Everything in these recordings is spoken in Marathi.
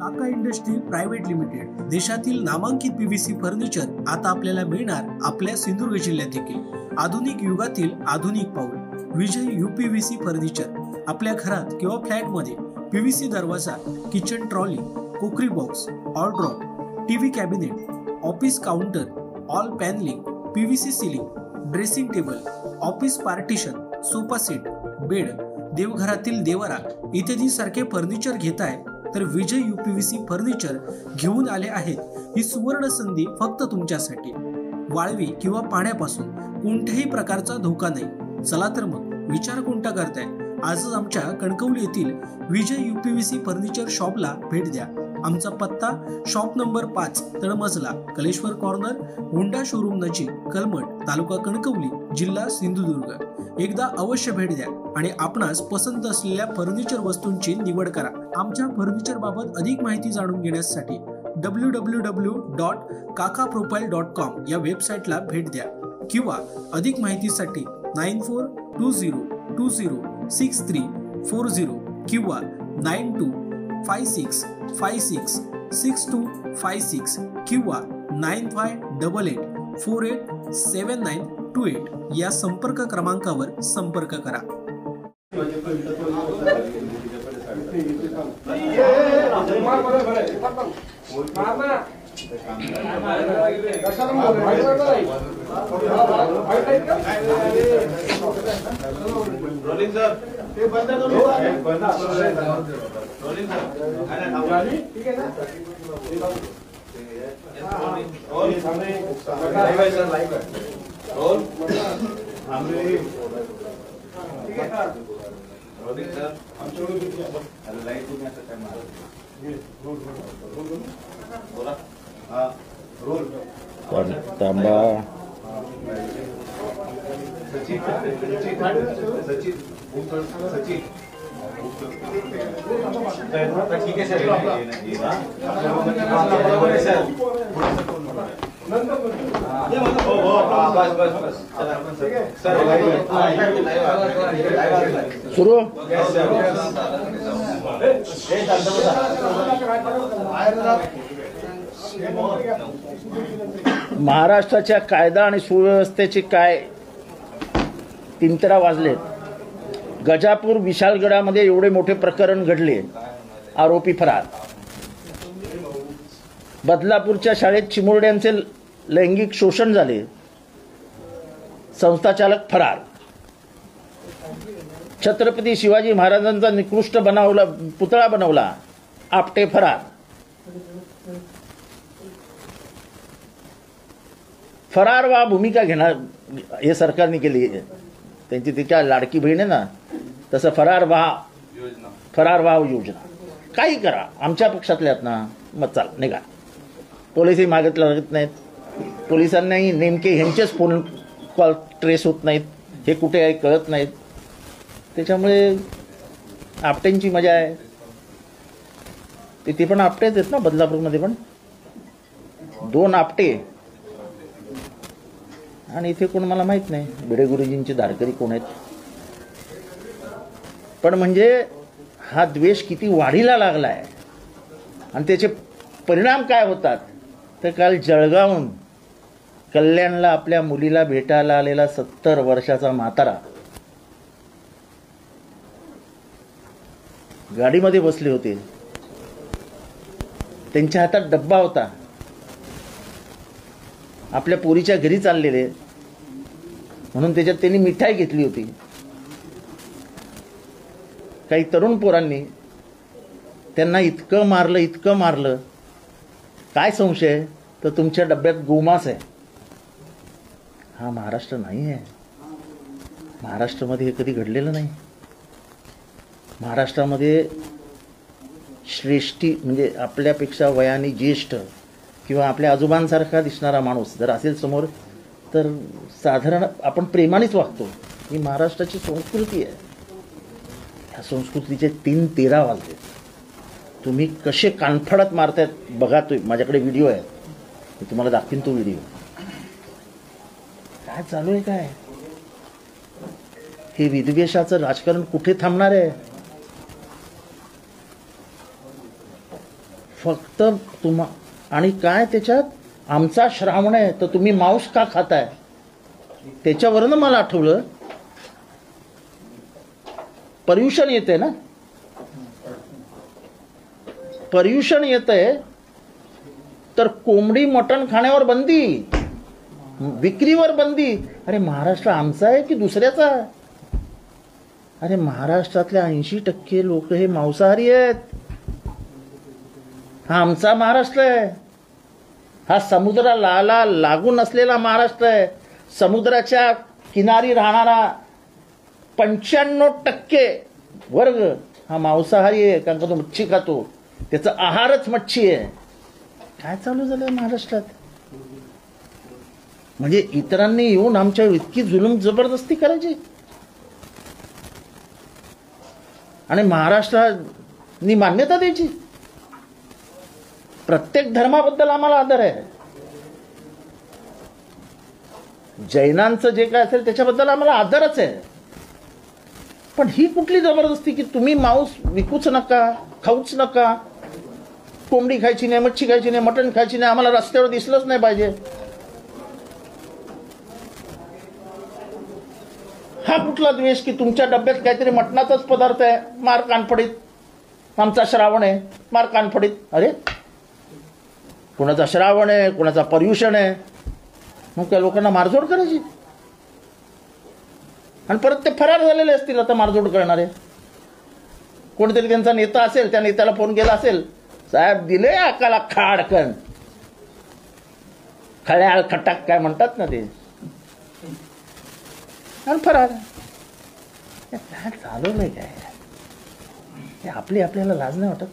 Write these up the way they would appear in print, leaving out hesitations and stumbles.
काका इंडस्ट्री प्रायव्हेट लिमिटेड, देशातील नामांकित पीव्हीसी फर्निचर आता आपल्याला मिळणार आपल्या सिंधुदुर्ग जिल्ह्यात देखील। आधुनिक युगातील आधुनिक पाऊल विजय यूपीव्हीसी फर्निचर। आपल्या घरात किंवा फ्लॅट मध्ये पीव्हीसी दरवाजा, kitchen trolley, cookery box, all drop, TV cabinet, office counter, all panelling, PVC ceiling, dressing table, office partition, sofa set, bed, देवघरातील देवरा इत्यादी सारखे फर्निचर घेताय तर विजय यूपीव्हीसी फर्निचर घेऊन आले आहेत ही सुवर्ण संधी फक्त तुमच्यासाठी। वाळवी किंवा पाण्यापासून कोणत्याही प्रकारचा धोका नाही। चला तर मग विचार कोणता करताय, आजच आमच्या कणकवली येथील विजय यूपीव्हीसी फर्निचर शॉपला भेट द्या। आमचा पत्ता शॉप नंबर 5, तळमजला, कलेश्वर कॉर्नर, होंडा शोरूम नजीक, कलमट, तालुका कणकवली, जिल्हा सिंधुदुर्ग। एकदा अवश्य भेट द्या आणि आपणास पसंत असलेल्या फर्निचर वस्तूंची निवड करा। आमच्या फर्निचर बाबत अधिक माहिती जाणून घेण्यासाठी www.kakaprofile.com या वेबसाईटला भेट द्या किंवा अधिक माहितीसाठी 9420206340 किंवा 9256566256 किंवा 9588487928 या संपर्क क्रमांकावर संपर्क करा। तांबा सुरू। महाराष्ट्राच्या कायदा आणि सुव्यवस्थेचे काय तिंतरा वाजलेत। गजापूर विशालगडामध्ये एवढे मोठे प्रकरण घडले, आरोपी फरार। बदलापूरच्या शाळेत चिमुरड्यांचे लैंगिक शोषण झाले, संस्थाचालक फरार। छत्रपती शिवाजी महाराजांचा निकृष्ट पुतळा बनवला, आपटे फरार। फरार व्हा भूमिका घेणार हे सरकारने केली, त्यांची तिच्या लाडकी बहीण आहे ना, तसं फरार व्हा योजना। काही करा, आमच्या पक्षातल्यात ना, मग चाल निघा। पोलिसही मागत लागत नाहीत, पोलिसांनाही नेमके ह्यांचेच फोन कॉल ट्रेस होत नाहीत, हे कुठे आहे कळत नाहीत। त्याच्यामुळे आपटेंची मजा आहे। ते पण आपटेच आहेत ना, बदलापूरमध्ये पण 2 आपटे, आणि इथे कोण मला माहित नाही, भिडे गुरुजींचे धारकरी कोण आहेत। पण म्हणजे हा द्वेष किती वाढीला लागलाय आणि त्याचे परिणाम काय होतात। तर काल जळगावहून कल्याणला आपल्या मुलीला भेटायला आलेला 70 वर्षाचा म्हातारा गाडीमध्ये बसले होते, त्यांच्या हातात डब्बा होता, आपल्या पोरीच्या घरी चाललेले म्हणून त्याच्यात त्यांनी मिठाई घेतली होती। काही तरुण पोरांनी त्यांना इतकं मारलं, काय संशय तर तुमच्या डब्यात गोमांस आहे। हा महाराष्ट्र नाही आहे, महाराष्ट्रामध्ये हे कधी घडलेलं नाही। महाराष्ट्रामध्ये श्रेष्ठी म्हणजे आपल्यापेक्षा वयाने ज्येष्ठ किंवा आपल्या आजोबांसारखा दिसणारा माणूस जर असेल समोर तर साधारण आपण प्रेमानेच वागतो। ही महाराष्ट्राची संस्कृती आहे। ह्या संस्कृतीचे 3:13 वाजले। तुम्ही कसे कानफडत मारतायत बघा। माझ्याकडे व्हिडिओ आहे, मी तुम्हाला दाखवीन तो व्हिडिओ। काय चालू आहे काय? हे विद्वेषाचं राजकारण कुठे थांबणार आहे? फक्त आणि काय त्याच्यात आमचा श्रावण आहे तर तुम्ही मांस का खाताय, त्याच्यावरनं मला आठवलं पर्युषण येते ना, पर्युषण येतंय तर कोंबडी मटण खाण्यावर बंदी, विक्रीवर बंदी. अरे महाराष्ट्र आमचा आहे की दुसऱ्याचा? अरे महाराष्ट्रातल्या 80% लोक हे मांसाहारी आहेत. हा आमचा महाराष्ट्र आहे. हा समुद्राला लागून असलेला महाराष्ट्र आहे. समुद्राच्या किनारी राहणारा 95% वर्ग हा मांसाहारी आहे, कारण का तो मच्छी खातो, त्याचा आहारच मच्छी आहे. काय चालू झालं महाराष्ट्रात? म्हणजे इतरांनी येऊन आमच्यावर इतकी जुलूम जबरदस्ती करायची आणि महाराष्ट्राने मान्यता द्यायची. प्रत्येक धर्माबद्दल आम्हाला आदर आहे. जैनांचं जे काय असेल त्याच्याबद्दल आम्हाला आदरच आहे. पण ही कुठली जबरदस्ती की तुम्ही मांस विकूच नका, खाऊच नका, कोंबडी खायची नाही, मच्छी खायची नाही, मटण खायची नाही, आम्हाला रस्त्यावर दिसलंच नाही पाहिजे. हा कुठला द्वेष की तुमच्या डब्यात काहीतरी मटणाचाच पदार्थ आहे, मार कानफडीत, आमचा श्रावण आहे, मार कानफडीत. अरे कोणाचा श्रावण आहे, कोणाचा पर्युषण आहे, मग त्या लोकांना मारझोड करायची आणि परत ते फरार झालेले असतील. आता मारझोड करणारे कोणतरी त्यांचा नेता असेल, त्या नेत्याला फोन केला असेल, साहेब दिले अकाला खाडकन, खळ्याळ खटाक काय म्हणतात ना ते, आणि फरार. काय चालवलंय काय? हे आपल्याला लाज नाही वाटत?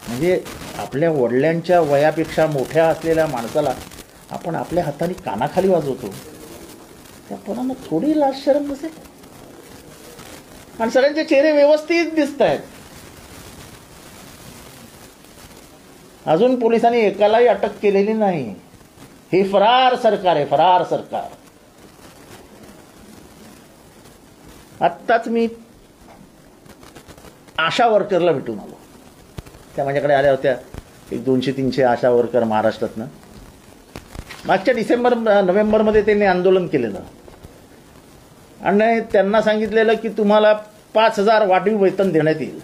म्हणजे आपल्या वडिलांच्या वयापेक्षा मोठ्या असलेल्या माणसाला आपण आपल्या हाताने कानाखाली वाजवतो, त्या पोरांना थोडी लाज शरम नसेल? आणि सगळ्यांचे चेहरे व्यवस्थित दिसत आहेत. अजून पोलिसांनी एकालाही अटक केलेली नाही. हे फरार सरकार आहे, फरार सरकार. आत्ताच मी आशा वर्करला भेटून आलो. त्या माझ्याकडे आल्या होत्या, एक 200-300 आशा वर्कर महाराष्ट्रातनं. मागच्या नोव्हेंबरमध्ये त्यांनी आंदोलन केलेलं आणि त्यांना सांगितलेलं की तुम्हाला 5,000 वाढीव वेतन देण्यात येईल.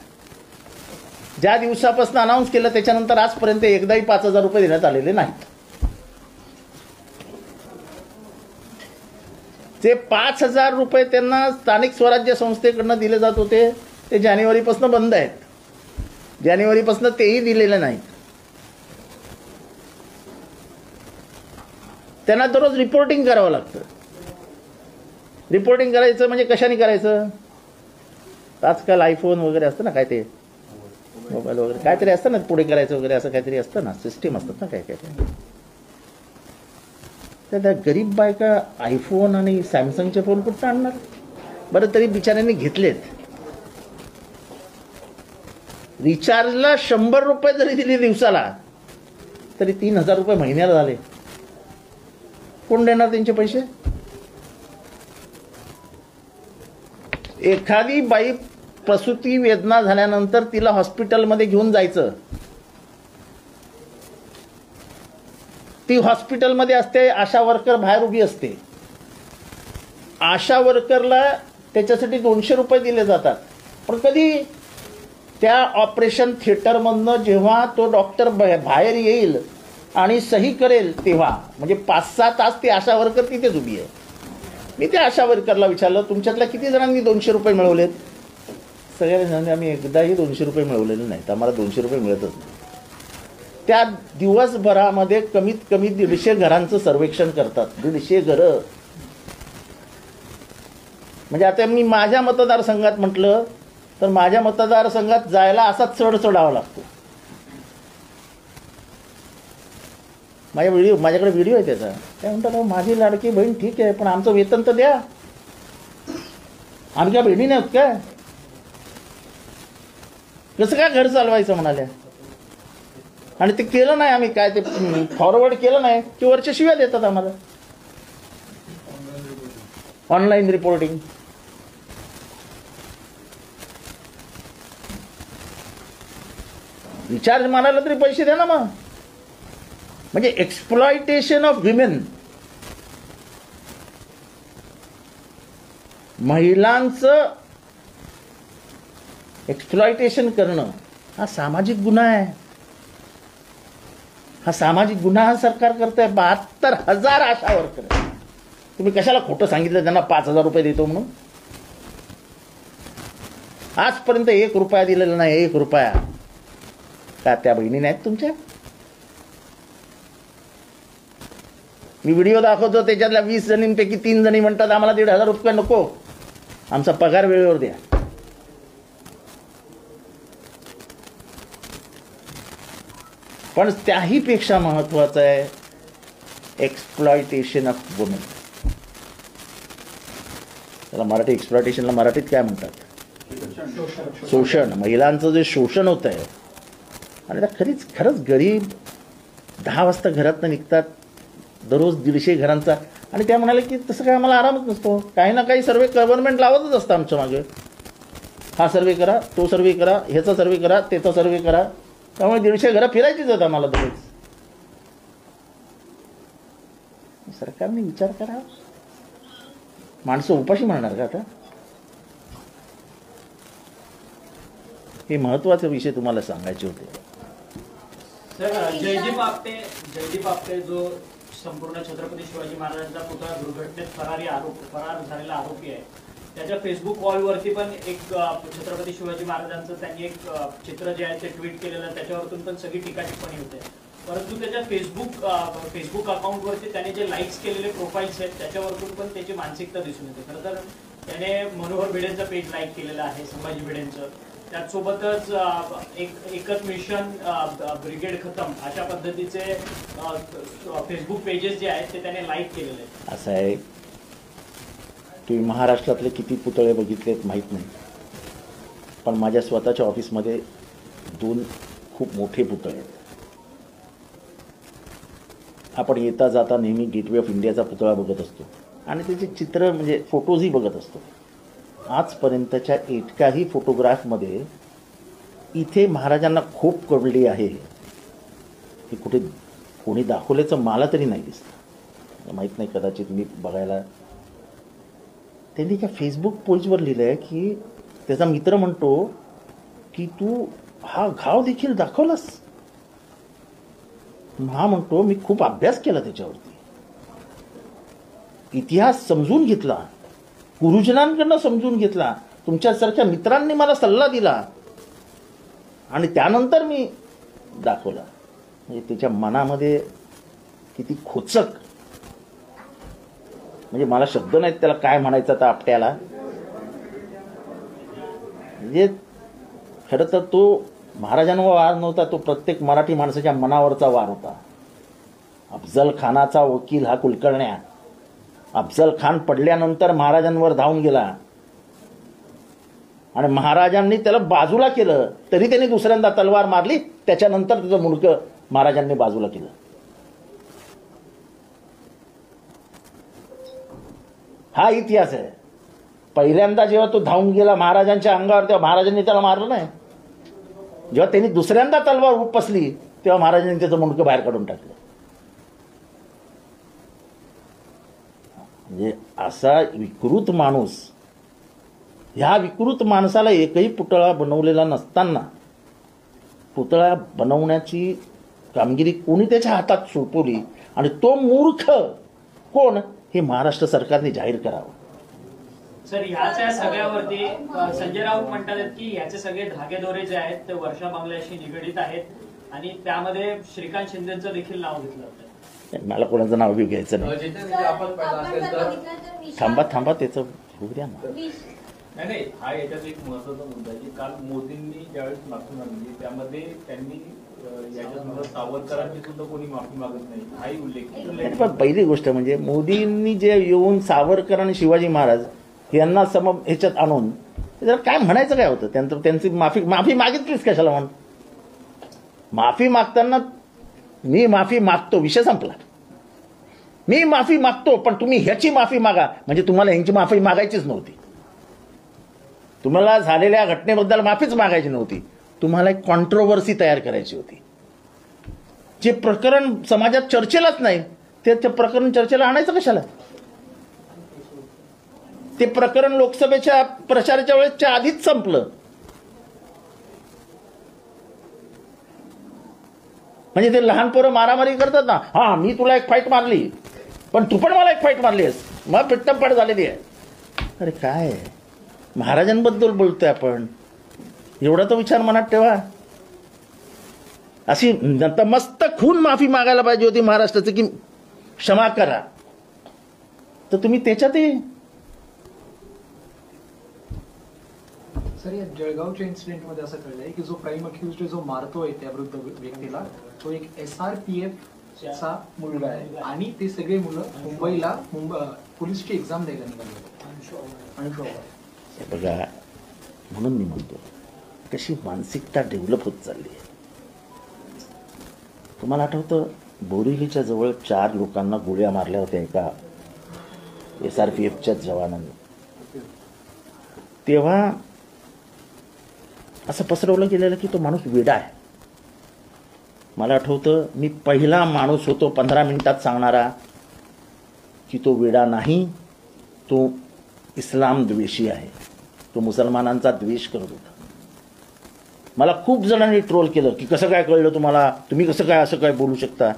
ज्या दिवसापासून अनाऊन्स केलं त्याच्यानंतर आजपर्यंत एकदाही 5,000 रुपये देण्यात आलेले नाहीत. जे 5,000 रुपये त्यांना स्थानिक स्वराज्य संस्थेकडनं दिले जात होते ते जानेवारीपासून बंद आहेत. जानेवारीपासून तेही दिलेले नाहीत. त्यांना दररोज रिपोर्टिंग करावं लागतं. रिपोर्टिंग करायचं म्हणजे कशाने करायचं? आजकाल आयफोन वगैरे असतं ना, काय ते मोबाईल वगैरे काहीतरी असतं ना, पुढे करायचं वगैरे असं काहीतरी असतं ना, सिस्टीम असतात ना काय काय. तर त्या गरीब बायका आयफोन आणि सॅमसंगचे फोन कुठं आणणार? बरं तरी बिचाऱ्यांनी घेतलेत. रिचार्जला 100 रुपये जरी दिले दिवसाला तरी 3,000 रुपये महिन्याला झाले. कोण देणार त्यांचे पैसे? एखादी बाई प्रसूती वेदना झाल्यानंतर तिला हॉस्पिटलमध्ये घेऊन जायचं. ती हॉस्पिटलमध्ये असते, आशा वर्कर बाहेर उभी असते. आशा वर्करला त्याच्यासाठी 200 रुपये दिले जातात. पण कधी त्या ऑपरेशन थिएटरमधनं जेव्हा तो डॉक्टर बाहेर येईल आणि सही करेल तेव्हा, म्हणजे 5-6 तास ती आशा वर्कर तिथेच उभी आहे. मी त्या आशा वर्करला विचारलं, तुमच्यातल्या किती जणांनी 200 रुपये मिळवलेत? सगळ्यांनी आम्ही एकदाही 200 रुपये मिळवलेले नाहीत, आम्हाला 200 रुपये मिळतच नाही. त्या दिवसभरामध्ये कमीत कमी 150 घरांचं सर्वेक्षण करतात. 150 घरं. म्हणजे आता मी माझ्या मतदारसंघात म्हटलं तर माझ्या मतदारसंघात जायला असा चढ चढावा लागतो. माझ्याकडे व्हिडिओ आहे त्याचा. काय म्हणतात, माझी लाडकी बहीण ठीक आहे पण आमचं वेतन तर द्या. आमच्या बहिणी नाहीत काय? कसं काय घर चालवायचं म्हणाल्या. आणि ते केलं नाही आम्ही, काय ते फॉरवर्ड केलं नाही की वरच्या शिव्या देतात आम्हाला. Online reporting. रिचार्ज मारायला तरी पैसे द्या ना मग. म्हणजे एक्सप्लॉयटेशन ऑफ विमेन, महिलांचं एक्सप्लॉयटेशन करणं हा सामाजिक गुन्हा आहे. हा सामाजिक गुन्हा हा सरकार करतोय. 72,000 आशा वर्कर. तुम्ही कशाला खोटं सांगितलं त्यांना 5,000 रुपये देतो म्हणून? आजपर्यंत 1 रुपया दिलेला नाही. 1 रुपया. का त्या बहिणी नाहीत तुमच्या? मी व्हिडिओ दाखवतो त्याच्यातल्या 20 जणींपैकी 3 जणी म्हणतात आम्हाला 1,500 रुपये नको, आमचा पगार वेळेवर द्या. पण त्याही पेक्षा महत्वाचं आहे एक्सप्लॉयटेशन ऑफ वुमेन. त्याला मराठी एक्सप्लॉयटेशनला मराठीत काय म्हणतात? शोषण. महिलांचं जे शोषण होत आहे. आणि खरंच गरीब 10 वाजता घरातनं निघतात, दररोज 150 घरांचा. आणि त्या म्हणाले की तसं काय आम्हाला आरामच नसतो, काही ना काही सर्वे गव्हर्नमेंट लावतच असतं आमच्या मागे. हा सर्वे करा, तो सर्वे करा, ह्याचा सर्वे करा, त्याचा सर्वे करा. त्यामुळे 150 घरं फिरायचीच आहेत आम्हाला दररोज. सरकारने विचार करा. माणसं उपाशी म्हणणार का आता? हे महत्वाचे विषय तुम्हाला सांगायचे होते. सर, जयदीप आपटे जो संपूर्ण छत्रपती शिवाजी महाराजांचा पुतळा दुर्घटनेत फरार झालेला आरोपी आहे, त्याच्या फेसबुक वॉलवरती पण एक छत्रपती शिवाजी महाराजांचं त्यांनी एक चित्र जे आहे ते ट्विट केलेलं आहे. त्याच्यावरतून पण सगळी टीका टिप्पणी होते. परंतु त्याच्या फेसबुक अकाउंटवरती त्याने जे लाईक्स केलेले प्रोफाईल्स आहेत त्याच्यावरतून पण त्याची मानसिकता दिसून येते. खरं तर त्याने मनोहर भिडेंचं पेज लाईक केलेलं आहे, संभाजी भिडेंचं. त्याचसोबतच एकच मिशन ब्रिगेड खतम अशा पद्धतीचे फेसबुक पेजेस जे आहेत ते त्याने लाईक केलेले आहेत. असं आहे, तुम्ही महाराष्ट्रातले किती पुतळे बघितलेत माहीत नाही, पण माझ्या स्वतःच्या ऑफिसमध्ये 2 खूप मोठे पुतळे आहेत. आपण येता जाता नेहमी गेटवे ऑफ इंडियाचा पुतळा बघत असतो आणि त्याचे चित्र म्हणजे फोटोजही बघत असतो. आजपर्यंतच्या एकाही फोटोग्राफमध्ये इथे महाराजांना खूप कळली आहे हे कुठे कोणी दाखवल्याचं मला तरी नाही दिसतं. माहीत नाही, कदाचित मी बघायला. त्यांनी त्या फेसबुक पेजवर लिहिलं आहे की त्याचा मित्र म्हणतो की तू हा घाव देखील दाखवलास. हा म्हणतो मी खूप अभ्यास केला त्याच्यावरती, इतिहास समजून घेतला, गुरुजनांकडनं समजून घेतला, तुमच्यासारख्या मित्रांनी मला सल्ला दिला आणि त्यानंतर मी दाखवला. म्हणजे त्याच्या मनामध्ये किती खोचक, म्हणजे मला शब्द नाहीत त्याला काय म्हणायचं आता आपट्याला. म्हणजे खरं तर तो महाराजांवर वार नव्हता, तो प्रत्येक मराठी माणसाच्या मनावरचा वार होता. अफजल खानाचा वकील हा कुलकर्ण्या, अफजल खान पडल्यानंतर महाराजांवर धावून गेला आणि महाराजांनी त्याला बाजूला केलं, तरी त्यांनी दुसऱ्यांदा तलवार मारली, त्याच्यानंतर त्याचं मुंडकं महाराजांनी बाजूला केलं. हा इतिहास आहे. पहिल्यांदा जेव्हा तो धावून गेला महाराजांच्या अंगावर तेव्हा महाराजांनी त्याला मारलं नाही. जेव्हा त्यांनी दुसऱ्यांदा तलवार उपसली तेव्हा महाराजांनी त्याचं मुंडकं बाहेर काढून टाकलं. म्हणजे असा विकृत माणूस, ह्या विकृत माणसाला एकही पुतळा बनवलेला नसताना पुतळा बनवण्याची कामगिरी कोणी त्याच्या हातात सोपवली आणि तो मूर्ख कोण हे महाराष्ट्र सरकारने जाहीर करावं. सर, ह्याच्या सगळ्यावरती संजय राऊत म्हणतात की याचे सगळे धागेदोरे जे आहेत ते वर्षा बंगल्याशी निगडीत आहेत आणि त्यामध्ये श्रीकांत शिंदेचं देखील नाव घेतलं होतं. मला कोणाचं नाव बी घ्यायचं नाही. थांबा त्याचं होऊ द्या ना. नाही, हा याच्यात एक महत्वाचा मुद्दा आहे की काल मोदींनी ज्यावेळेस माफी मागली त्यामध्ये त्यांनी याच्यात सावरकरांची सुद्धा कोणी माफी मागत नाही हाही उल्लेख. पण पहिली गोष्ट म्हणजे मोदींनी जे येऊन सावरकर आणि शिवाजी महाराज यांना ह्याच्यात आणून जरा काय म्हणायचं काय होतं? त्यांची माफी मागितलीच कशाला म्हणून? माफी मागताना मी माफी मागतो, विषय संपला. मी माफी मागतो पण तुम्ही ह्याची माफी मागा, म्हणजे तुम्हाला ह्यांची माफी मागायचीच नव्हती. तुम्हाला झालेल्या घटनेबद्दल माफीच मागायची नव्हती. तुम्हाला एक कॉन्ट्रोवर्सी तयार करायची होती. जे प्रकरण समाजात चर्चेलाच नाही ते प्रकरण चर्चेला आणायचं कशाला? ते प्रकरण लोकसभेच्या प्रचाराच्या वेळेसच्या आधीच संपलं. म्हणजे ते लहान पोरं मारामारी करतात ना, हा मी तुला एक फाईट मारली पण तू पण मला एक फाईट मारलीस, मग पिट्टमपाट झालेली आहे. अरे काय महाराजांबद्दल बोलतोय आपण, एवढा तो विचार मनात ठेवा. अशी मस्त खून माफी मागायला पाहिजे होती महाराष्ट्राचं की क्षमा करा, तर तुम्ही त्याच्यातही. सर, या जळगावच्या इन्सिडेंटमध्ये असं कळलंय की जो प्राईम अक्युज्ड जो मारतोय त्या वृद्ध व्यक्तीला तो एक SRPF चा मुलगा आहे आणि ते सगळे मुलं मुंबईला पोलीसची एक्झाम द्यायला निघाले. बघा, म्हणून मी म्हणतो कशी मानसिकता डेव्हलप होत चालली आहे. तुम्हाला आठवतं बोरिवलीच्या जवळ 4 लोकांना गोळ्या मारल्या होत्या एका SRPFच्या जवानांनी. तेव्हा असं पसरवलं गेलेलं की तो माणूस वेडा आहे. मला आठवतं मी पहिला माणूस होतो 15 मिनिटात सांगणारा की तो वेडा नाही, तो इस्लाम द्वेषी आहे, तो मुसलमानांचा द्वेष करत होता. मला खूप जणांनी ट्रोल केलं की कसं काय कळलं तुम्हाला, तुम्ही कसं काय असं काय बोलू शकता.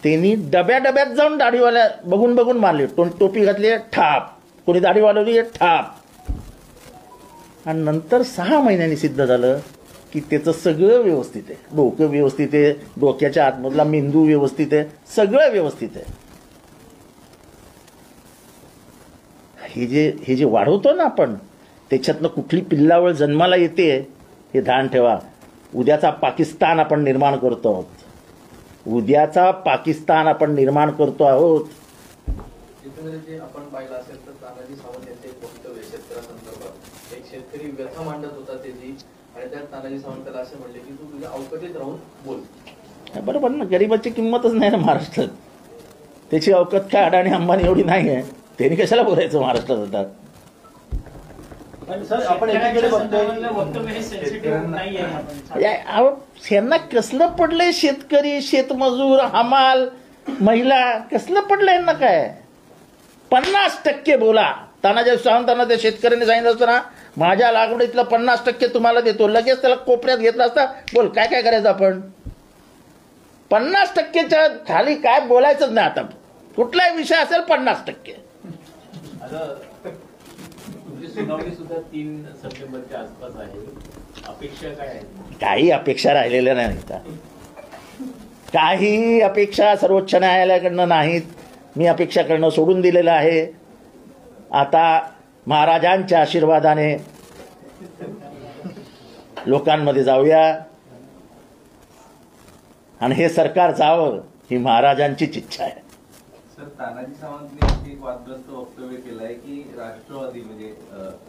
त्यांनी डब्यात जाऊन दाढीवाल्या बघून बघून मारले. टोपी घातली ठाप, कोणी दाढी वाढवली ठाप. आणि नंतर 6 महिन्यांनी सिद्ध झालं की त्याचं सगळं व्यवस्थित आहे, डोकं व्यवस्थित आहे, डोक्याच्या आतमधला मेंदू व्यवस्थित आहे, सगळं व्यवस्थित आहे. हे जे वाढवतो ना आपण, त्याच्यातनं कुठली पिल्लावळ जन्माला येते हे ध्यान ठेवा. उद्याचा पाकिस्तान आपण निर्माण करतो आहोत, उद्याचा पाकिस्तान आपण निर्माण करतो आहोत. जे आपण पाहिलं असेल तर तानाजी सावंत यांचे एक वक्तव्य शेतकऱ्यांसंदर्भात एक शेतकरी व्यथा मांडत होता त्याची, आणि त्यात तानाजी सावंत त्याला असे म्हणले की तू तुझ्या अवकतीत राहून बोल. बरोबर ना, गरिबाची किंमतच नाही ना महाराष्ट्रात. त्याची अवकत काय अडाणी अंबानी एवढी नाही आहे, त्यांनी कशाला बोलायचं महाराष्ट्रात आता. यांना कसलं पडलंय शेतकरी, शेतमजूर, हमाल, महिला, कसलं पडलंय यांना काय. 50% बोला. तानाजी सावंतांना त्या शेतकऱ्यांनी सांगितलं असतं ना, माझ्या लागवडीतलं 50% तुम्हाला देतो, लगेच त्याला कोपऱ्यात घेतला असता. बोल काय काय करायचं आपण. 50%च्या खाली काय बोलायचंच नाही आता. कुठलाही विषय असेल 50%. तुमची सुनावणी सुद्धा 3 सप्टेंबरच्या आसपास आहे, अपेक्षा काय आहे? काही अपेक्षा राहिलेल्या नाहीत, काही अपेक्षा सर्वोच्च न्यायालयाकडनं नाहीत. मी अपेक्षा करणं सोडून दिलेलं आहे. आता महाराजांच्या आशीर्वादाने लोकांमध्ये जाऊया आणि हे सरकार जावं ही महाराजांचीच इच्छा आहे. सर, तानाजी सावंतने एक वादग्रस्त वक्तव्य केलंय की राष्ट्रवादी म्हणजे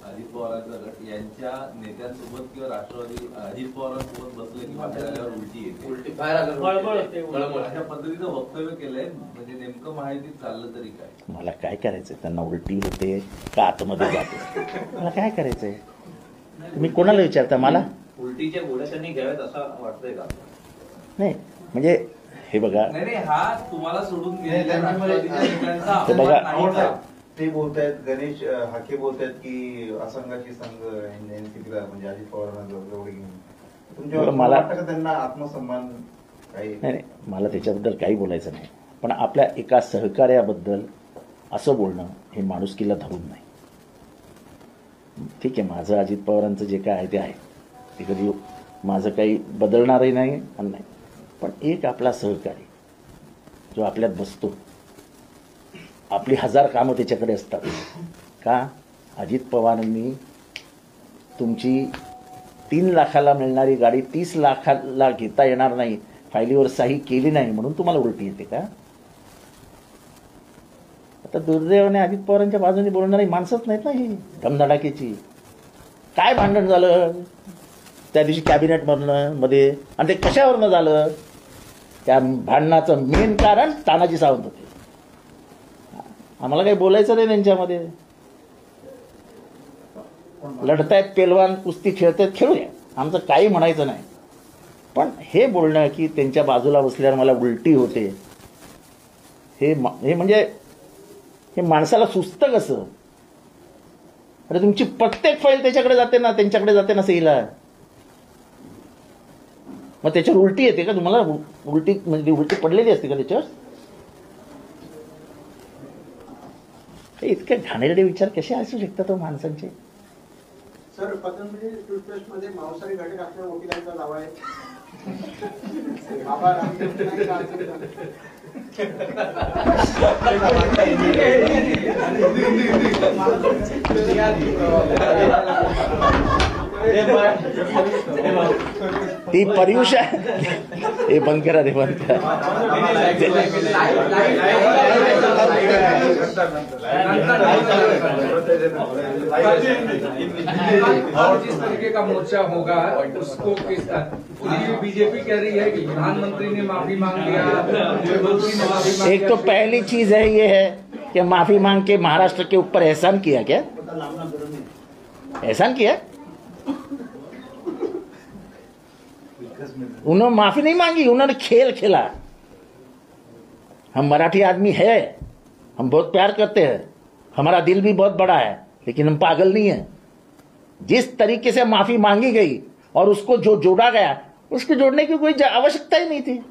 अजित पवारांचा गट यांच्या नेत्यांसोबत किंवा राष्ट्रवादी अजित पवारांसोबत बसले की बाहेर आल्यावर उलटी येते, उलटी बाहेर आल्यावर अशा पद्धतीचं वक्तव्य केलंय. म्हणजे नेमकं महायुतीत चाललं तरी काय? मला काय करायचंय, त्यांना उलटी होते का आतमध्ये जाते, मला काय करायचंय. तुम्ही कोणाला विचारता मला? उलटीच्या गोळ्या त्यांनी घ्याव्यात असं वाटतंय का? नाही म्हणजे हे बघा, नाही हा तुम्हाला सोडून बघा ते बोलतायत, गणेश हाके बोलतायत की असंघाची संघ एनसीपीला म्हणजे अजित पवारांना जवळ घेऊन तुमच्या मला वाटतं का त्यांना आत्मसन्मान काही? नाही, मला त्याच्याबद्दल काही बोलायचं नाही. पण आपल्या एका सहकार्याबद्दल असं बोलणं हे माणुसकीला धरून नाही. ठीक आहे, माझं अजित पवारांचं जे काय आहे ते आहे, ते कधी माझं काही बदलणारही नाही आणि नाही. पण एक आपला सहकारी जो आपल्यात बसतो, आपली 1000 कामं त्याच्याकडे असतात का. अजित पवारांनी तुमची 3 लाखाला मिळणारी गाडी 30 लाखाला घेता येणार नाही, फायलीवर सही केली नाही म्हणून तुम्हाला उलटी येते का. आता दुर्दैवाने अजित पवारांच्या बाजूने बोलणारी माणसंच नाहीत ना ही धमधडाकीची. काय भांडण झालं त्या दिवशी कॅबिनेटमध्ये आणि ते कशावरनं झालं. त्या भांडणाचं मेन कारण तानाजी सावंत होते. आम्हाला काही बोलायचं नाही त्यांच्यामध्ये. लढतायत पेलवान, कुस्ती खेळतायत, खेळूया. आमचं काही म्हणायचं नाही, पण हे बोलणं की त्यांच्या बाजूला बसल्यावर मला उलटी होते, हे म्हणजे हे माणसाला सुचतं कसं? अरे तुमची प्रत्येक फाईल त्याच्याकडे जाते ना, त्यांच्याकडे जाते ना सहीला, मग त्याच्यावर उलटी येते का तुम्हाला? उलटी म्हणजे उलटी पडलेली असते का त्याच्यावर? इतके घाणेरडे विचार कसे असू शकतात माणसांचे? सर, पतंजली टूथपेस्ट मध्ये मांसाहारी घटक असलेल्या वकिलांचा दावा आहे. बाबा रामदेव नाही का ती पर्युष आहे. हे बंद करा रे, बंद करा. और जिस तरीके का मोर्चा होगा उसको किस पूरी बीजेपी कह रही है कि प्रधानमंत्री ने माफी मांग लिया, मुख्यमंत्री ने माफी मांग एक तो पहली चीज है ये है कि माफी मांग के महाराष्ट्र के ऊपर एहसान किया क्या? एहसान किया? उन्होंने माफी नहीं मांगी, उन्होंने खेल खेला। हम मराठी आदमी है, हम बहुत प्यार करते हैं, हमारा दिल भी बहुत बड़ा है, लेकिन हम पागल नहीं है। जिस तरीके से माफी मांगी गई और उसको जो जोड़ा गया, उसको जोड़ने की कोई आवश्यकता ही नहीं थी।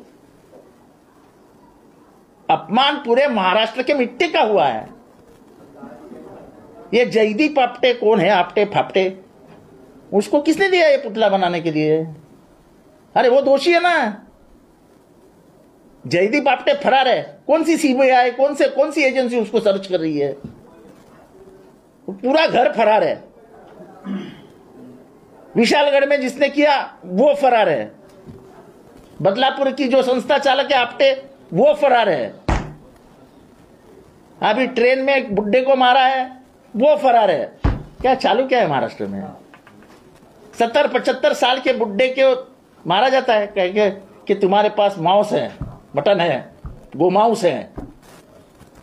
अपमान पूरे महाराष्ट्र के मिट्टी का हुआ है। ये जयदीप आपटे कौन है? आपटे फापटे, उसको किसने दिया ये पुतला बनाने के लिए? अरे वो दोषी है ना। जयदीप आपटे फरार है, कौन सी सीबीआई, कौन सी एजेंसी उसको सर्च कर रही है? पूरा घर फरार है। विशालगढ़ में जिसने किया वो फरार है। बदलापुर की जो संस्था चालक है आपटे, वो फरार है। अभी ट्रेन में एक बुड्ढे को मारा है, वो फरार है। क्या चालू क्या है महाराष्ट्र में? 70-75 साल के बुड्ढे के मारा जाता है कहेंगे कि तुम्हारे पास मांस है, मटन है, गोमांस है,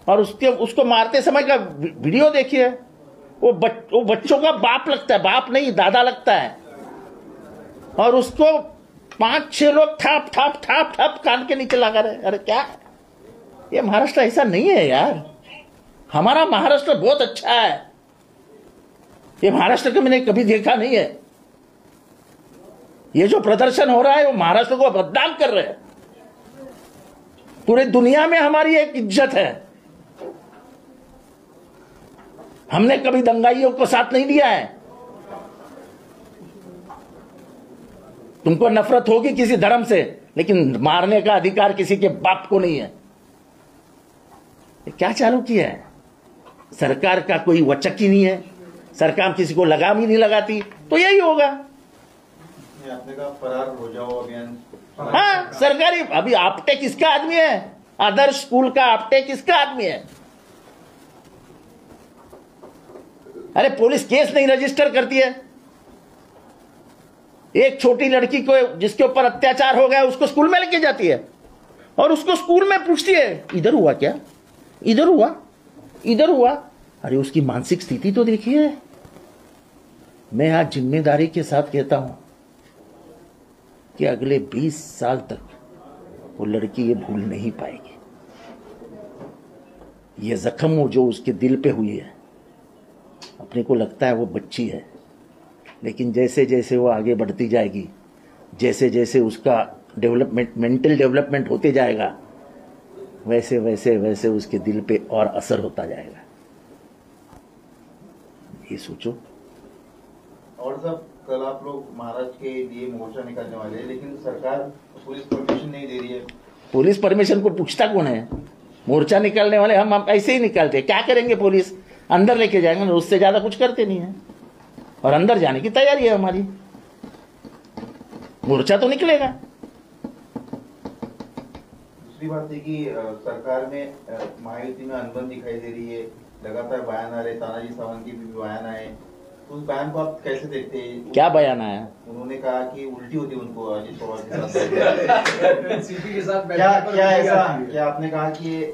और उसको मारते समय का वीडियो देखिए। वो बच्चों का बाप लगता है, बाप नहीं दादा लगता है, और उसको 5-6 लोग ठाप ठाप ठाप ठाप कान के नीचे लगा रहे। अरे क्या ये महाराष्ट्र ऐसा नहीं है यार। हमारा महाराष्ट्र बहुत अच्छा है। ये महाराष्ट्र को मैंने कभी देखा नहीं है। ये जो प्रदर्शन हो रहा है वो महाराष्ट्र को बदनाम कर रहे हैं। पूरी दुनिया में हमारी एक इज्जत है। हमने कभी दंगाइयों को साथ नहीं दिया है। तुमको नफरत होगी किसी धर्म से, लेकिन मारने का अधिकार किसी के बाप को नहीं है। क्या चालू किया है? सरकार का कोई वचक ही नहीं है, सरकार किसी को लगाम ही नहीं लगाती, तो यही होगा। आपने कहा फरार हो जाओ अभियान। हाँ, सरकारी। अभी आपटे किसका आदमी है? आदर्श स्कूल का आपटे किसका आदमी है? अरे पुलिस केस नहीं रजिस्टर करती है। एक छोटी लड़की को जिसके ऊपर अत्याचार हो गया उसको स्कूल में लेके जाती है, और उसको स्कूल में पूछती है इधर हुआ क्या, इधर हुआ, इधर हुआ। अरे उसकी मानसिक स्थिति तो देखिए। मैं आज जिम्मेदारी के साथ कहता हूं कि अगले 20 साल तक वो लड़की ये भूल नहीं पाएगी। ये जख्म जो उसके दिल पे हुई है, अपने को लगता है वो बच्ची है, लेकिन जैसे जैसे वो आगे बढ़ती जाएगी, जैसे जैसे उसका डेवलपमेंट, मेंटल डेवलपमेंट होते जाएगा, वैसे वैसे वैसे उसके दिल पे और असर होता जाएगा। ये सोचो। और सब कल आप लोग महाराष्ट्र के लिए मोर्चा निकालने वाले हैं, लेकिन सरकार पुलिस परमिशन नहीं दे रही है। पुलिस परमिशन को पूछता कौन है? मोर्चा निकालने वाले हम ऐसे ही निकालते हैं। क्या करेंगे? पुलिस अंदर लेके जाएंगे, उससे ज्यादा कुछ करते नहीं है। और अंदर जाने की तैयारी है हमारी। मोर्चा तो निकलेगा। दूसरी बात है कि सरकार में महायुति में अनबन दिखाई दे रही है, लगातार बयान आ रहे, तानाजी सावंत के भी बयान आए, तो उस बयान को आप कैसे देखते हैं? क्या बयान आया? उन्होंने कहा कि उल्टी होती उनको अजित पवार के साथ क्या आपने कहा कि ये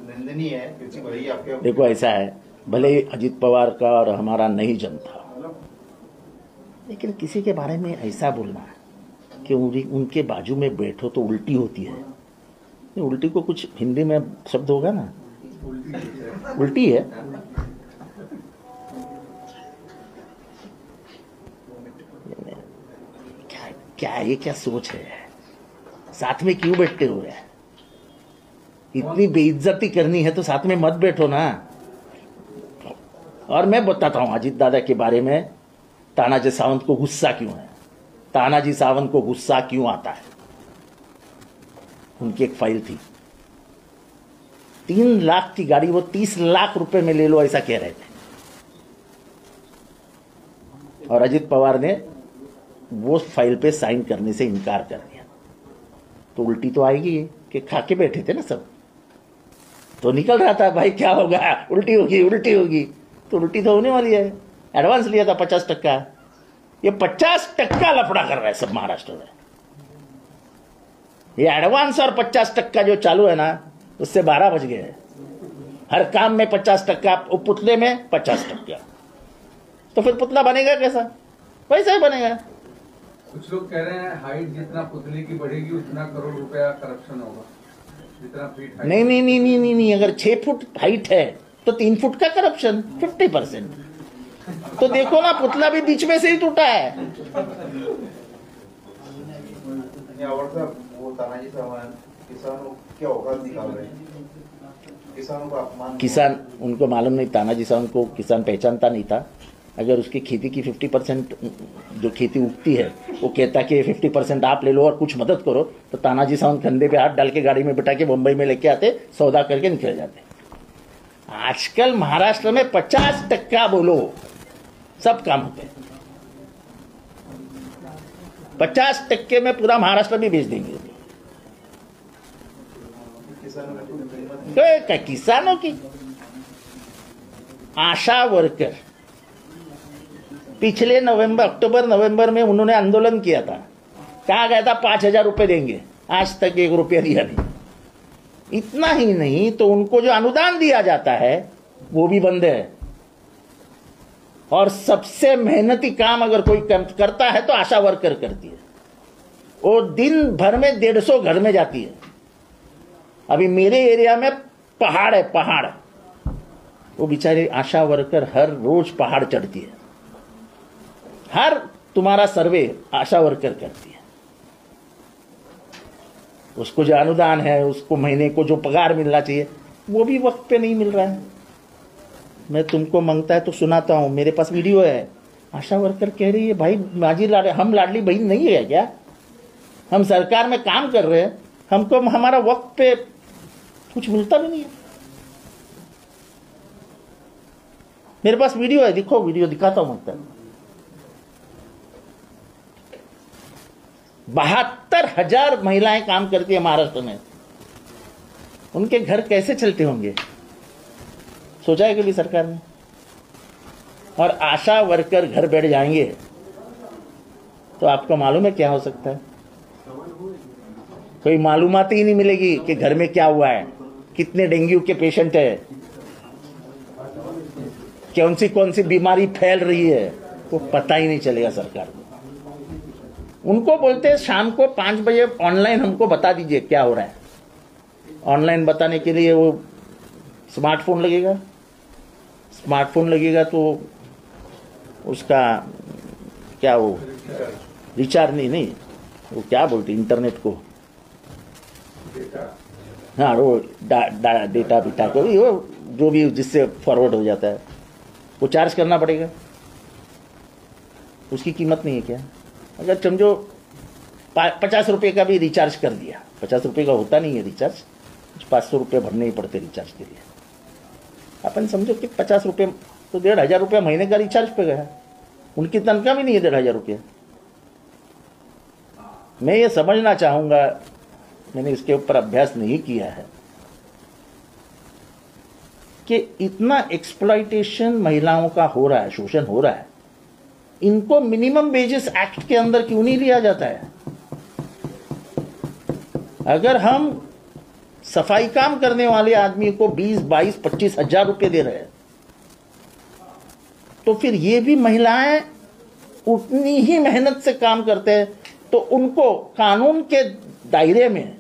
निंदनीय है, क्योंकि वही आपके। देखो ऐसा है, भले अजित पवार का और हमारा नहीं जमता, लेकिन किसी के बारे में ऐसा बोलना कि उनके बाजू में बैठो तो उल्टी होती है, उल्टी को कुछ हिंदी में शब्द होगा ना, उल्टी है। क्या ये क्या सोच है? साथ में क्यों बैठते हुए? इतनी बेइज्जती करनी है तो साथ में मत बैठो ना। और मैं बताता हूं अजीत दादा के बारे में, तानाजी सावंत को गुस्सा क्यों है, तानाजी सावंत को गुस्सा क्यों आता है। उनकी एक फाइल थी, 3 लाख की गाड़ी वो 30 लाख रुपए में ले लो ऐसा कह रहे थे, और अजित पवार ने वो फाइल पे साइन करने से इनकार कर दिया। तो उल्टी तो आएगी कि खा के बैठे थे ना सब, तो निकल रहा था भाई क्या होगा, उल्टी होगी उल्टी होगी, तो उल्टी तो होने वाली है। एडवांस लिया था 50%, ये 50% लफड़ा कर रहा है सब महाराष्ट्र में। ये एडवांस और 50% जो चालू है ना, उससे 12 बज गए हैं। हर काम में 50%, पुतले में 50%, तो फिर पुतला बनेगा कैसा? वैसा ही बनेगा। कुछ लोग कह रहे हैं हाइट जितना पुतले की बढ़ेगी उतना करोड़ रुपया करप्शन होगा, जितना फीट हाइट। नहीं नहीं नहीं नहीं नहीं, नहीं। अगर 6 फुट हाइट है तो 3 फुट का करप्शन 50%। तो देखो ना, पुतला भी बीच में से ही टूटा है। वो तानाजी सावंत किसानों क्या औकात निकाल रहे हैं, किसानों का अपमान। किसान, उनको मालूम नहीं, तानाजी सावंत को किसान पहचानता नहीं था। अगर उसकी खेती की 50% जो खेती उगती है वो कहता कि 50% आप ले लो और कुछ मदद करो, तो तानाजी सावंत कंधे पे हाथ डाल के गाड़ी में बिठा के मुंबई में लेके आते, सौदा करके निकल जाते। आजकल महाराष्ट्र में 50% बोलो सब काम होते हैं। 50% में पूरा महाराष्ट्र भी बेच देंगे। तो किसानों की आशा वर्कर पिछले अक्टूबर नवंबर में उन्होंने आंदोलन किया था, कहा गया था 5,000 रुपए देंगे, आज तक 1 रुपया दिया नहीं। इतना ही नहीं तो उनको जो अनुदान दिया जाता है वो भी बंद है। और सबसे मेहनती काम अगर कोई करता है तो आशा वर्कर करती है। वो दिन भर में 150 घर में जाती है। अभी मेरे एरिया में पहाड़ है, पहाड़, वो बेचारी आशा वर्कर हर रोज पहाड़ चढ़ती है। हर तुम्हारा सर्वे आशा वर्कर करती है। उसको जो अनुदान है, उसको महीने को जो पगार मिलना चाहिए वो भी वक्त पे नहीं मिल रहा है। मैं तुमको मांगता है तो सुनाता हूं, मेरे पास वीडियो है। आशा वर्कर कह रही है भाई माजी हम लाडली बहन नहीं है क्या? हम सरकार में काम कर रहे हैं, हमको हमारा वक्त पे कुछ मिलता भी नहीं है। मेरे पास वीडियो है, दिखो, वीडियो दिखाता हूं। मतलब 72,000 महिलाएं काम करती है महाराष्ट्र में। उनके घर कैसे चलते होंगे, सोचा है कभी सरकार ने? और आशा वर्कर घर बैठ जाएंगे तो आपको मालूम है क्या हो सकता है? कोई मालूमात ही नहीं मिलेगी कि घर में क्या हुआ है, कितने डेंगू के पेशेंट है, कौन सी बीमारी फैल रही है, वो पता ही नहीं चलेगा सरकार को। उनको बोलते हैं शाम को 5 बजे ऑनलाइन हमको बता दीजिए क्या हो रहा है। ऑनलाइन बताने के लिए वो स्मार्टफोन लगेगा, स्मार्टफोन लगेगा तो उसका क्या, वो रिचार्ज नहीं वो क्या बोलते इंटरनेट को, हाँ वो डेटा बिटा को भी, वो जो भी जिससे फॉरवर्ड हो जाता है वो चार्ज करना पड़ेगा। उसकी कीमत नहीं है क्या? अगर समझो 50 रुपये का भी रिचार्ज कर दिया, 50 रुपये का होता नहीं है रिचार्ज, 500 रुपये भरने ही पड़ते रिचार्ज के लिए। अपन समझो कि 50 रुपये तो 1,500 रुपया महीने का रिचार्ज पे गया। उनकी तनख्वाह भी नहीं है 1,500 रुपया। मैं ये समझना चाहूंगा, मैंने इसके ऊपर अभ्यास नहीं किया है, कि इतना एक्सप्लॉइटेशन महिलाओं का हो रहा है, शोषण हो रहा है, इनको मिनिमम वेजेस एक्ट के अंदर क्यों नहीं लिया जाता है? अगर हम सफाई काम करने वाले आदमी को 20, 22, 25 हजार रुपए दे रहे हैं, तो फिर ये भी महिलाएं उतनी ही मेहनत से काम करते हैं, तो उनको कानून के दायरे में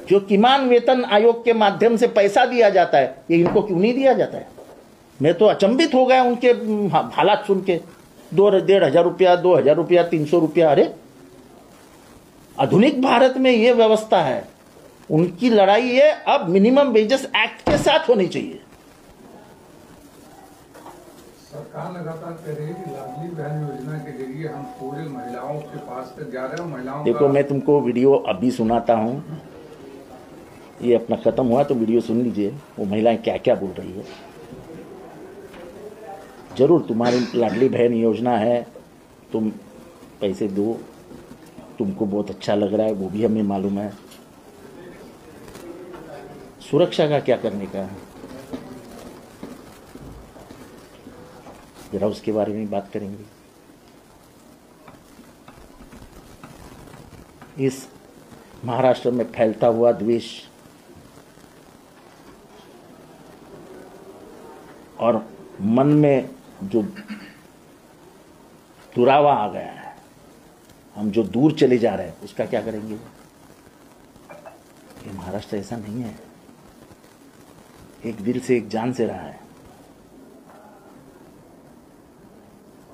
जो किमान वेतन आयोग के माध्यम से पैसा दिया जाता है, ये इनको क्यों नहीं दिया जाता है? मैं तो अचंभित हो गया उनके हालात सुन के। 2,500 रुपया, 2,000 रुपया, 300 रुपया। अरे आधुनिक भारत में ये व्यवस्था है। उनकी लड़ाई ये अब मिनिमम वेजेस एक्ट के साथ होनी चाहिए। सरकार लगातार कह रही है कि लाडली बहन योजना के जरिए हम पूरे महिलाओं के पास तक जा रहे हैं। महिलाओं देखो, मैं तुमको वीडियो अभी सुनाता हूं, ये अपना खत्म हुआ तो वीडियो सुन लीजिए, वो महिलाएं क्या क्या बोल रही है। जरूर तुम्हारी लाडली बहन योजना है, तुम पैसे दो, तुमको बहुत अच्छा लग रहा है, वो भी हमें मालूम है। सुरक्षा का क्या करने का है, जरा उसके बारे में बात करेंगे। इस महाराष्ट्र में फैलता हुआ द्वेष और मन में जो दुरावा आ गया है, हम जो दूर चले जा रहे हैं, उसका क्या करेंगे? ये महाराष्ट्र ऐसा नहीं है, एक दिल से एक जान से रहा है।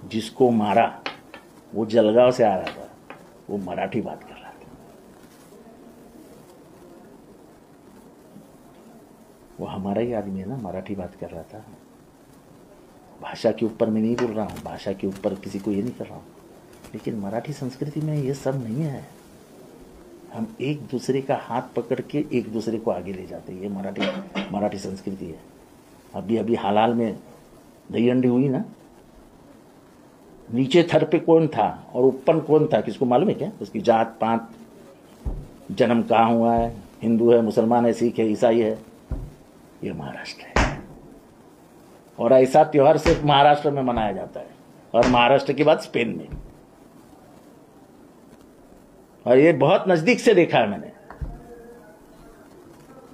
जिसको मारा वो जलगांव से आ रहा था, वो मराठी बात कर रहा था। वो हमारा ही आदमी है ना, मराठी बात कर रहा था। भाषा के ऊपर मैं नहीं बोल रहा हूँ, भाषा के ऊपर किसी को ये नहीं कर रहा हूँ, लेकिन मराठी संस्कृति में ये सब नहीं है। हम एक दूसरे का हाथ पकड़ के एक दूसरे को आगे ले जाते हैं, ये मराठी संस्कृति है। अभी हालाल में दही अंडी हुई ना, नीचे थर पे कौन था और ऊपर कौन था, किसको मालूम है क्या? उसकी जात पात, जन्म कहाँ हुआ है, हिंदू है, मुसलमान है, सिख है, ईसाई है। ये महाराष्ट्र है, और ऐसा त्योहार सिर्फ महाराष्ट्र में मनाया जाता है, और महाराष्ट्र के बाद स्पेन में। और ये बहुत नजदीक से देखा है मैंने।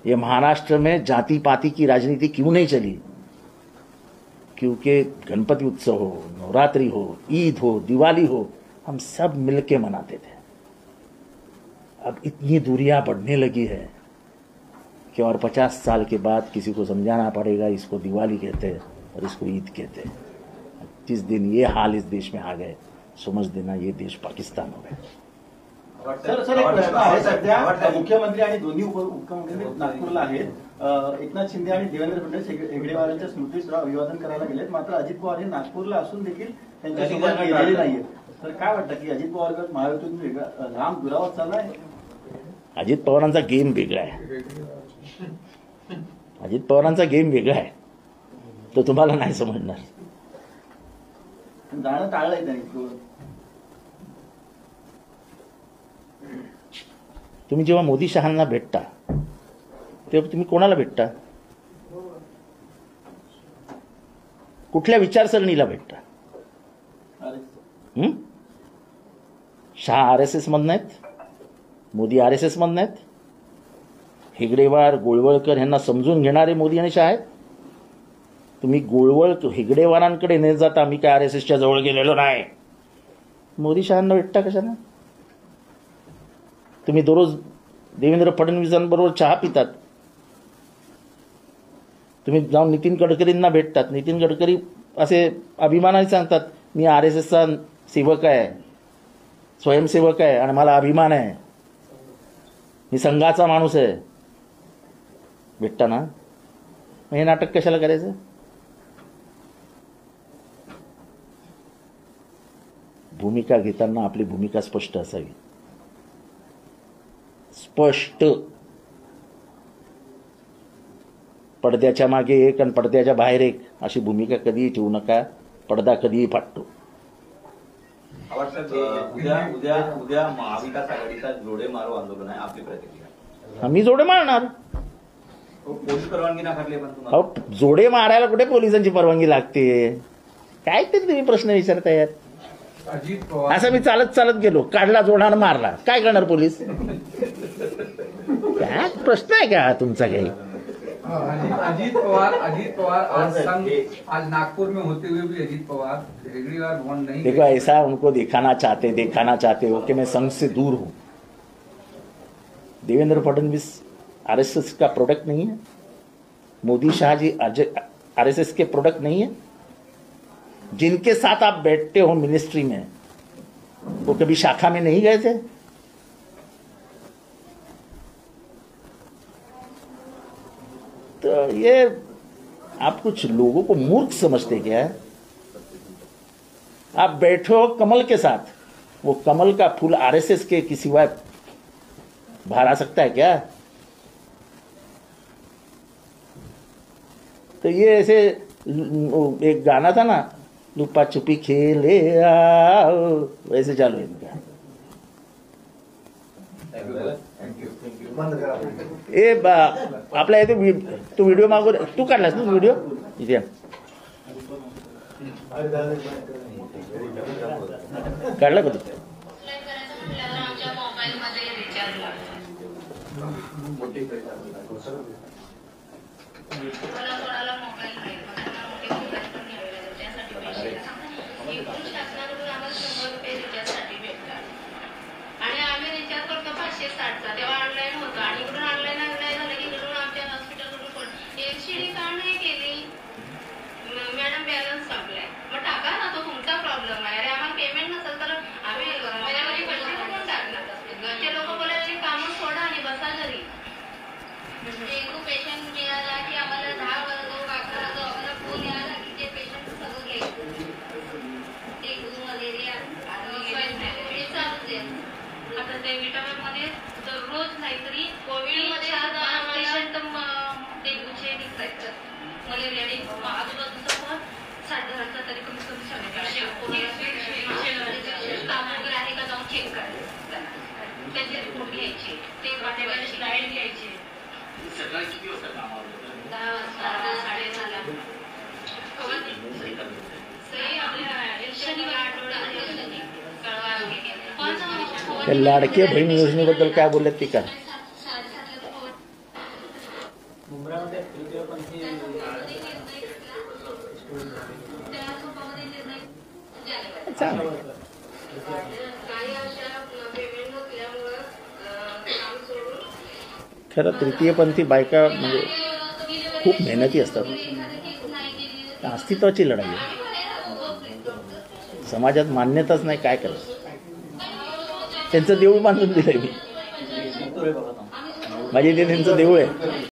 ये महाराष्ट्र में जाति पाति की राजनीति क्यों नहीं चली? क्योंकि गणपति उत्सव हो, नवरात्रि हो, ईद हो, दिवाली हो, हम सब मिलके मनाते थे। अब इतनी दूरियां बढ़ने लगी है कि और 50 साल के बाद किसी को समझाना पड़ेगा, इसको दिवाली कहते हैं और इसको ईद कहते हैं। जिस दिन ये हाल इस देश में आ गए, समझ देना ये देश पाकिस्तान हो गया। सर एक प्रश्न आहे। सध्या मुख्यमंत्री आणि दोन्ही उपमुख्यमंत्री नागपूरला आहेत। एकनाथ शिंदे आणि देवेंद्र फडणवीस हेगडेवारांच्या स्मृतीस अभिवादन करायला गेलेत, मात्र अजित पवार हे नागपूरला असून देखील त्यांच्यासोबत गेलेले नाहीये। तर काय वाटतं की अजित पवार गट महायुतीतून वेगळा लांब दुरावत चाललाय? अजित पवारांचा गेम वेगळा आहे, अजित पवारांचा गेम वेगळा आहे, तो तुम्हाला नाही समजणार। जाणं टाळलंय त्यांनी। तुम्ही जेव्हा मोदी शहांना भेटता तेव्हा तुम्ही कोणाला भेटता? कुठल्या विचारसरणीला भेटता? शहा RSS मधन आहेत, मोदी RSS मधन आहेत। हेगडेवार गोळवळकर यांना समजून घेणारे मोदी आणि शहा आहेत। तुम्ही हेगडेवारांकडे न जाता आम्ही काय RSSच्या जवळ गेलेलो नाही, मोदी शहांना भेटता कशाला? तुम्ही दररोज देवेंद्र फडणवीसांबरोबर चहा पितात, तुम्ही जाऊन नितीन गडकरींना भेटतात, नितीन गडकरी असे अभिमानाने सांगतात मी RSSचा सेवक आहे, स्वयंसेवक आहे आणि मला अभिमान आहे, मी संघाचा माणूस आहे। भेटता ना, मग हे नाटक कशाला करायचं? भूमिका घेताना आपली भूमिका स्पष्ट असावी, स्पष्ट। पडद्याच्या मागे एक आणि पडद्याच्या बाहेर एक अशी भूमिका कधीही ठेवू नका, पडदा कधीही फाटतो। उद्या महाविकास आघाडीचा जोडे मारो आंदोलन आहे, आपली प्रतिक्रिया? आम्ही जोडे मारणार। पोलीस परवानगी नाकारली पण तुम्हाला? जोडे मारायला कुठे पोलिसांची परवानगी लागते? काय तरी तुम्ही प्रश्न विचारतायत? असं मी चालत चालत गेलो, काढला जोडा मारला, काय करणार पोलीस? काय प्रश्न आहे का तुमचा काही? अजीत पवार आज नागपुर में होते हुए भी अजीत पवार हेगड़ीवार बॉन्ड नहीं। देखो ऐसा उनको दिखाना चाहते हो कि मैं संघ से दूर हूं। देवेंद्र फडणवीस आरएसएस का प्रोडक्ट नहीं है, मोदी शाह जी आरएसएस के प्रोडक्ट नहीं है। जिनके साथ आप बैठते हो मिनिस्ट्री में वो कभी शाखा में नहीं गए थे? तो ये आप कुछ लोगों को मूर्ख समझते क्या है? आप बैठे हो कमल के साथ, वो कमल का फूल आरएसएस के किसी सिवाय बाहर आ सकता है क्या? तो ये ऐसे एक गाना था ना, लुपा छुपी खेले आओ, वैसे चालू है इनका। आपला तू व्हिडिओ मागू, तू काढलास ना व्हिडिओ इथे काढला का तू? आणि आम्ही रिचार्ज करतो 560चा, तेव्हा ऑनलाईन होतं आणि इकडून ऑनलाईन झालं की इकडून आमच्या हॉस्पिटलकडून एलसीडी का नाही केली मॅडम, बॅलन्स संपलाय, मग टाका ना, तो तुमचा प्रॉब्लेम आहे. अरे आम्हाला पेमेंट नसेल तर आम्ही माझ्यावरी पैसे कुठून टाकणार? घरचे लोक बोलायचे कामं सोडा आणि बसा घरी. डेंगू पेशंट मिळाला की आम्हाला 10 वाजता आम्हाला फोन यायला की ते पेशंट सगळं घ्यायचं. डेंगू मलेरिया हे चालूच आहे. आता ते विटामिन मध्ये दररोज नाहीतरी कोविड मध्ये पेशंट डेंग्यूचे निघतात, मलेरिया डेंगू आजूबाजूचा पण 60 घरांचा तरी कमीत कमी वगैरे आहे का जाऊन चेक करायचं, त्याचे रिपोर्ट घ्यायचे, ते पाठवायची डाएट घ्यायची. सकाळी किती वाजता कामावर 10 वाजता 10:30ला शनिवार आठवडा त्या लाडक्या बहीण योजनेबद्दल काय बोलत ते का? मुंबईमध्ये तृतीयपंथी खरं तृतीयपंथी बायका म्हणजे खूप मेहनती असतात. अस्तित्वाची लढाई आहे, समाजात मान्यताच नाही, काय करायचं? त्यांचं देऊळ बांधून दिलंय मी, माझे ते त्यांचं देऊळ आहे.